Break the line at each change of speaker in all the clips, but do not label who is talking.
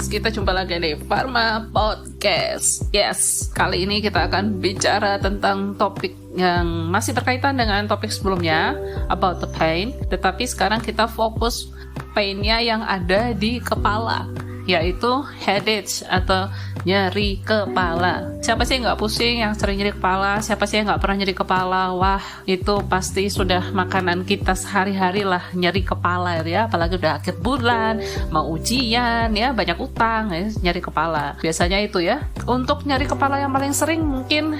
guys, kita jumpa lagi di Pharma Podcast. Yes, kali ini kita akan bicara tentang topik yang masih berkaitan dengan topik sebelumnya, about the pain. Tetapi sekarang kita fokus painnya yang ada di kepala, yaitu headache atau nyeri kepala. Siapa sih yang nggak pusing, yang sering nyeri kepala? Siapa sih yang nggak pernah nyeri kepala? Wah, itu pasti sudah makanan kita sehari-hari lah, nyeri kepala ya. Apalagi udah akhir bulan, mau ujian ya, banyak utang ya, nyeri kepala. Biasanya itu ya. Untuk nyeri kepala yang paling sering mungkin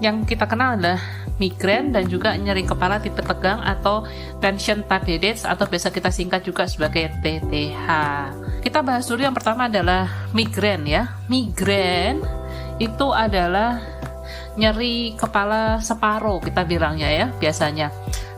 yang kita kenal adalah migrain dan juga nyeri kepala tipe tegang atau tension type headache atau biasa kita singkat juga sebagai TTH. Kita bahas dulu yang pertama adalah migrain ya. Migrain itu adalah nyeri kepala separuh kita bilangnya ya biasanya.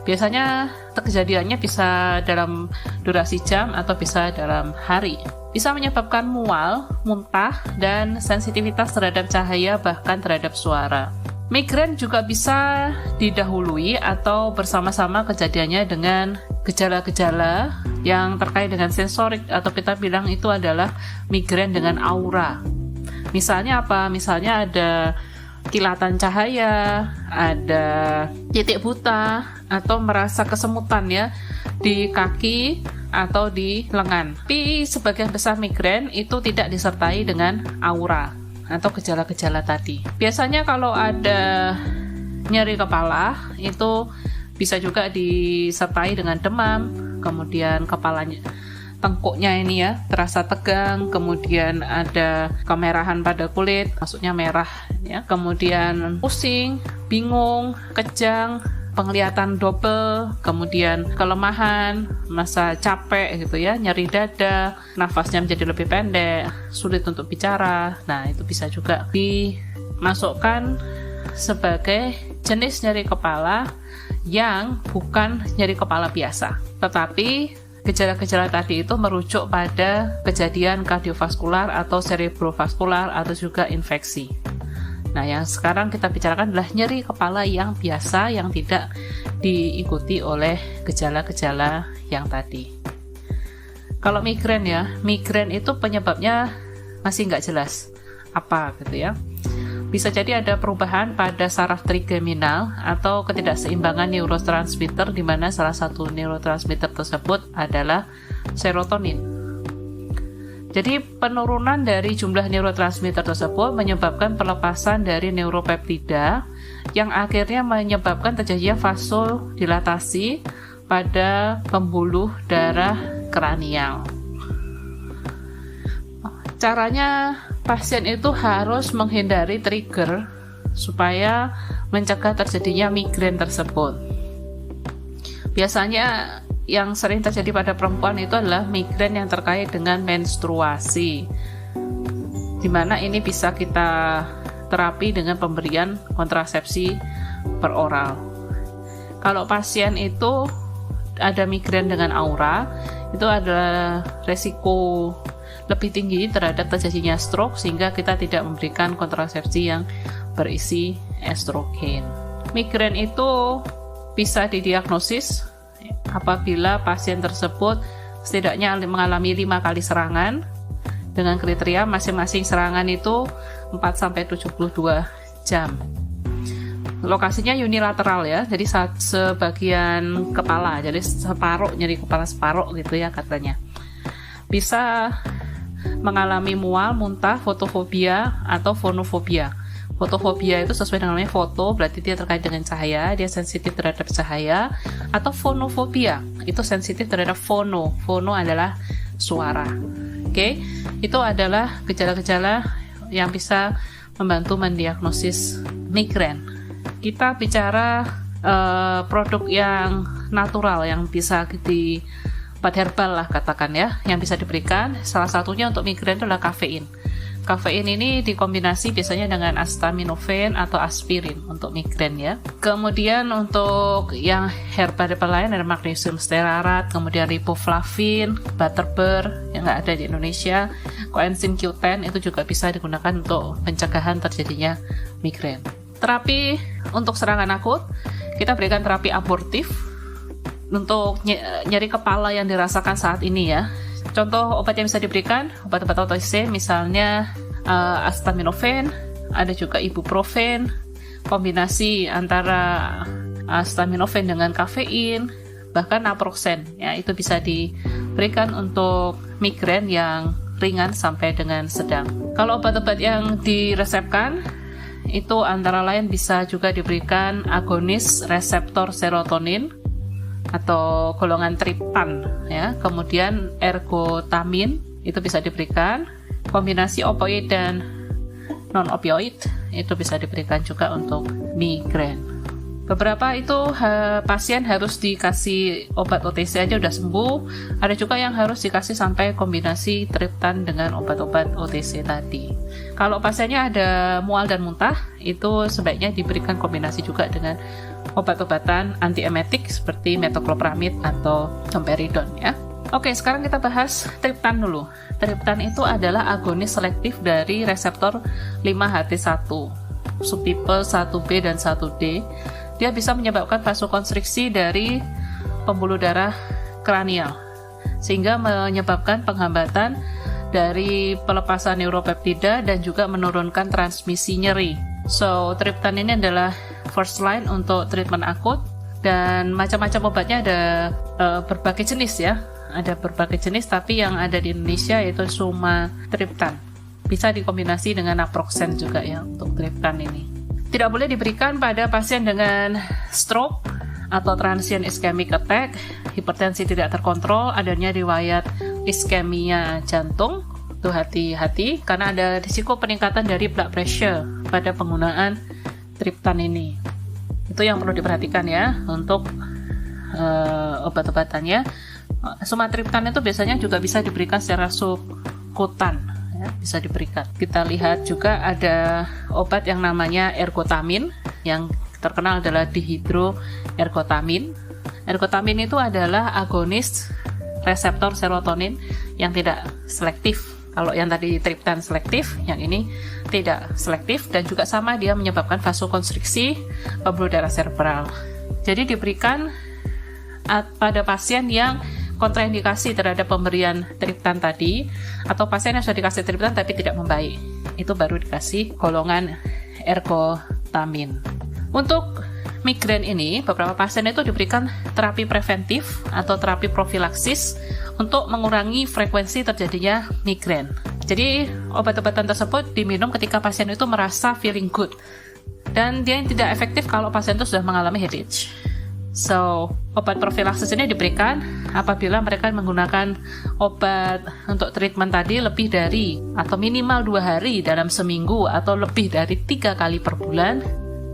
Biasanya kejadiannya bisa dalam durasi jam atau bisa dalam hari. Bisa menyebabkan mual, muntah, dan sensitivitas terhadap cahaya bahkan terhadap suara. Migrain juga bisa didahului atau bersama-sama kejadiannya dengan gejala-gejala yang terkait dengan sensorik atau kita bilang itu adalah migrain dengan aura. Misalnya apa? Misalnya ada kilatan cahaya, ada titik buta, atau merasa kesemutan ya di kaki atau di lengan. Tapi sebagian besar migrain itu tidak disertai dengan aura atau gejala-gejala tadi. Biasanya kalau ada nyeri kepala itu bisa juga disertai dengan demam, kemudian kepalanya, tengkuknya ini ya terasa tegang, kemudian ada kemerahan pada kulit, maksudnya merah ya, kemudian pusing, bingung, kejang, penglihatan double, kemudian kelemahan, masa capek gitu ya, nyeri dada, nafasnya menjadi lebih pendek, sulit untuk bicara. Nah, itu bisa juga dimasukkan sebagai jenis nyeri kepala yang bukan nyeri kepala biasa. Tetapi gejala-gejala tadi itu merujuk pada kejadian kardiovaskular atau cerebrovaskular atau juga infeksi. Nah, yang sekarang kita bicarakan adalah nyeri kepala yang biasa yang tidak diikuti oleh gejala-gejala yang tadi. Kalau migrain ya, migrain itu penyebabnya masih nggak jelas apa gitu ya. Bisa jadi ada perubahan pada saraf trigeminal atau ketidakseimbangan neurotransmitter di mana salah satu neurotransmitter tersebut adalah serotonin. Jadi penurunan dari jumlah neurotransmitter tersebut menyebabkan pelepasan dari neuropeptida yang akhirnya menyebabkan terjadinya vasodilatasi pada pembuluh darah kranial. Caranya pasien itu harus menghindari trigger supaya mencegah terjadinya migrain tersebut. Biasanya yang sering terjadi pada perempuan itu adalah migrain yang terkait dengan menstruasi, dimana ini bisa kita terapi dengan pemberian kontrasepsi per oral. Kalau pasien itu ada migrain dengan aura, itu adalah resiko lebih tinggi terhadap terjadinya stroke sehingga kita tidak memberikan kontrasepsi yang berisi estrogen. Migrain itu bisa didiagnosis apabila pasien tersebut setidaknya mengalami 5 kali serangan dengan kriteria masing-masing serangan itu 4-72 jam. Lokasinya unilateral ya, jadi sebagian kepala, jadi separuh, nyeri kepala separuh gitu ya katanya. Bisa mengalami mual, muntah, fotofobia atau fonofobia. Fotofobia itu sesuai dengan namanya, foto berarti dia terkait dengan cahaya, dia sensitif terhadap cahaya. Atau fonofobia itu sensitif terhadap fono. Fono adalah suara. Oke, itu adalah gejala-gejala yang bisa membantu mendiagnosis migrain. Kita bicara produk yang natural yang bisa di obat herbal lah katakan ya, yang bisa diberikan. Salah satunya untuk migrain adalah kafein. Kafein ini dikombinasi biasanya dengan acetaminophen atau aspirin untuk migrain ya. Kemudian untuk yang herbal lain ada magnesium stearat, kemudian riboflavin, butterbur yang nggak ada di Indonesia, coenzim Q10 itu juga bisa digunakan untuk pencegahan terjadinya migrain. Terapi untuk serangan akut, kita berikan terapi abortif untuk nyeri kepala yang dirasakan saat ini ya. Contoh obat yang bisa diberikan, obat-obat OTC misalnya acetaminophen, ada juga ibuprofen, kombinasi antara acetaminophen dengan kafein, bahkan naproxen. Ya, itu bisa diberikan untuk migrain yang ringan sampai dengan sedang. Kalau obat-obat yang diresepkan itu antara lain bisa juga diberikan agonis reseptor serotonin atau golongan triptan, ya. Kemudian ergotamin itu bisa diberikan, kombinasi opioid dan non-opioid itu bisa diberikan juga untuk migrain. Beberapa itu pasien harus dikasih obat OTC aja udah sembuh, ada juga yang harus dikasih sampai kombinasi triptan dengan obat-obat OTC tadi. Kalau pasiennya ada mual dan muntah, itu sebaiknya diberikan kombinasi juga dengan obat-obatan antiemetik seperti metoclopramid atau domperidone, ya. Oke, sekarang kita bahas triptan dulu. Triptan itu adalah agonis selektif dari reseptor 5-HT1, subtipe 1B dan 1D. Dia bisa menyebabkan vasokonstriksi dari pembuluh darah kranial, sehingga menyebabkan penghambatan dari pelepasan neuropeptida dan juga menurunkan transmisi nyeri. So, triptan ini adalah first line untuk treatment akut, dan macam-macam obatnya ada berbagai jenis, ya. Ada berbagai jenis, tapi yang ada di Indonesia yaitu sumatriptan. Bisa dikombinasi dengan naproxen juga, ya, untuk triptan ini. Tidak boleh diberikan pada pasien dengan stroke atau transient ischemic attack, hipertensi tidak terkontrol, adanya riwayat iskemia jantung. Itu hati-hati karena ada risiko peningkatan dari blood pressure pada penggunaan triptan ini. Itu yang perlu diperhatikan, ya, untuk obat-obatannya. Sumatriptan itu biasanya juga bisa diberikan secara subkutan, ya, bisa diberikan. Kita lihat juga ada obat yang namanya ergotamin, yang terkenal adalah dihidroergotamin. Ergotamin itu adalah agonis reseptor serotonin yang tidak selektif. Kalau yang tadi triptan selektif, yang ini tidak selektif, dan juga sama dia menyebabkan vasokonstriksi pembuluh darah serebral. Jadi diberikan pada pasien yang kontraindikasi terhadap pemberian triptan tadi, atau pasien yang sudah dikasih triptan tapi tidak membaik, itu baru dikasih golongan ergotamin. Untuk migrain ini, beberapa pasien itu diberikan terapi preventif atau terapi profilaksis untuk mengurangi frekuensi terjadinya migrain. Jadi obat-obatan tersebut diminum ketika pasien itu merasa feeling good, dan dia tidak efektif kalau pasien itu sudah mengalami headache. So, obat profilaksis ini diberikan apabila mereka menggunakan obat untuk treatment tadi lebih dari atau minimal 2 hari dalam seminggu atau lebih dari 3 kali per bulan.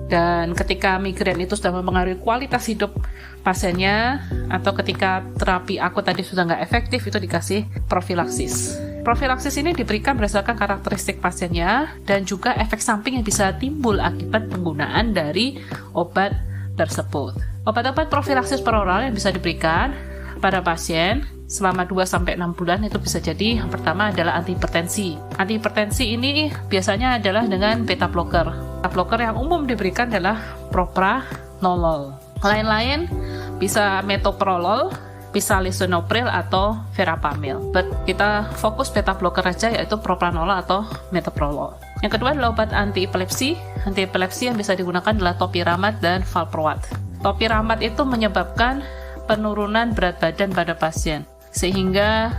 Dan ketika migrain itu sudah mempengaruhi kualitas hidup pasiennya, atau ketika terapi akut tadi sudah nggak efektif, itu dikasih profilaksis. Profilaksis ini diberikan berdasarkan karakteristik pasiennya dan juga efek samping yang bisa timbul akibat penggunaan dari obat tersebut. Obat-obat profilaksis peroral yang bisa diberikan pada pasien selama 2-6 bulan itu bisa jadi, yang pertama adalah antihipertensi. Antihipertensi ini biasanya adalah dengan beta blocker. Beta blocker yang umum diberikan adalah propranolol. Lain-lain bisa metoprolol, bisa lisinopril atau verapamil. But kita fokus beta blocker aja, yaitu propranolol atau metoprolol. Yang kedua adalah obat anti-epilepsi. Anti-epilepsi yang bisa digunakan adalah topiramate dan valproate. Topiramate itu menyebabkan penurunan berat badan pada pasien, sehingga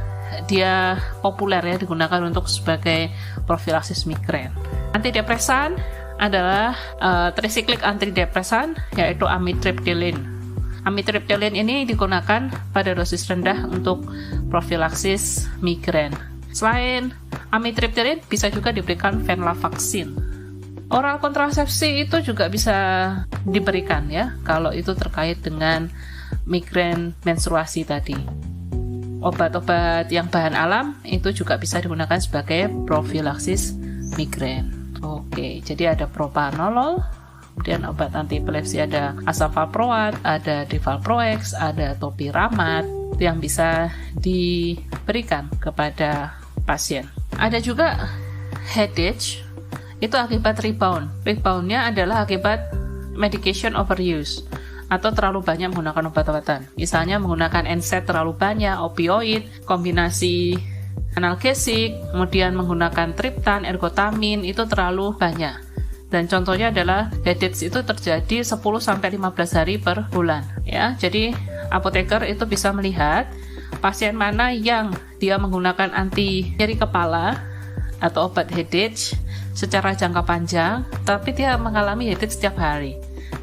dia populer, ya, digunakan untuk sebagai profilaksis migrain. Antidepresan adalah tricyclic antidepresan, yaitu amitriptylin. Amitriptylin ini digunakan pada dosis rendah untuk profilaksis migrain. Selain amitriptylin, bisa juga diberikan venlafaxine. Oral kontrasepsi itu juga bisa diberikan, ya, kalau itu terkait dengan migrain menstruasi tadi. Obat-obat yang bahan alam itu juga bisa digunakan sebagai profilaksis migrain. Oke, jadi ada propranolol, kemudian obat anti-epilepsi ada asam valproat, ada divalproex, ada topiramate yang bisa diberikan kepada pasien. Ada juga headache, itu akibat rebound. Reboundnya adalah akibat medication overuse atau terlalu banyak menggunakan obat-obatan. Misalnya menggunakan NSAID terlalu banyak, opioid, kombinasi analgesik, kemudian menggunakan triptan, ergotamin, itu terlalu banyak. Dan contohnya adalah headache itu terjadi 10-15 hari per bulan. Ya, jadi apoteker itu bisa melihat pasien mana yang dia menggunakan anti nyeri kepala atau obat headache secara jangka panjang, tapi dia mengalami headache setiap hari.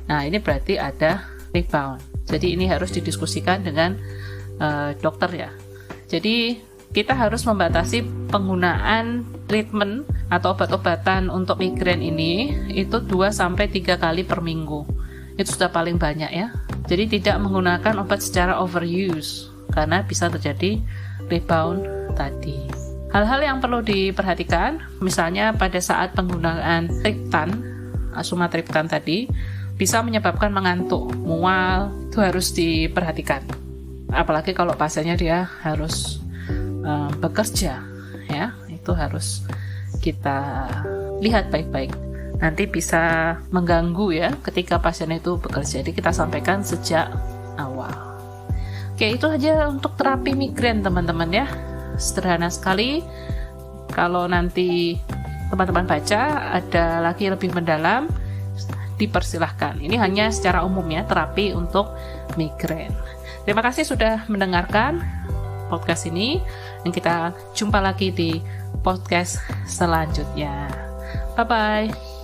Nah, ini berarti ada rebound. Jadi ini harus didiskusikan dengan dokter ya. Jadi kita harus membatasi penggunaan treatment atau obat-obatan untuk migrain ini itu 2-3 kali per minggu. Itu sudah paling banyak ya. Jadi tidak menggunakan obat secara overuse karena bisa terjadi rebound tadi. Hal-hal yang perlu diperhatikan, misalnya pada saat penggunaan triptan, sumatriptan tadi, bisa menyebabkan mengantuk, mual, itu harus diperhatikan. Apalagi kalau pasiennya dia harus bekerja, ya, itu harus kita lihat baik-baik. Nanti bisa mengganggu ya ketika pasien itu bekerja. Jadi kita sampaikan sejak awal. Oke, itu aja untuk terapi migrain teman-teman ya. Sederhana sekali. Kalau nanti teman-teman baca ada lagi lebih mendalam, dipersilahkan. Ini hanya secara umum ya, terapi untuk migrain. Terima kasih sudah mendengarkan podcast ini, dan kita jumpa lagi di podcast selanjutnya. Bye-bye.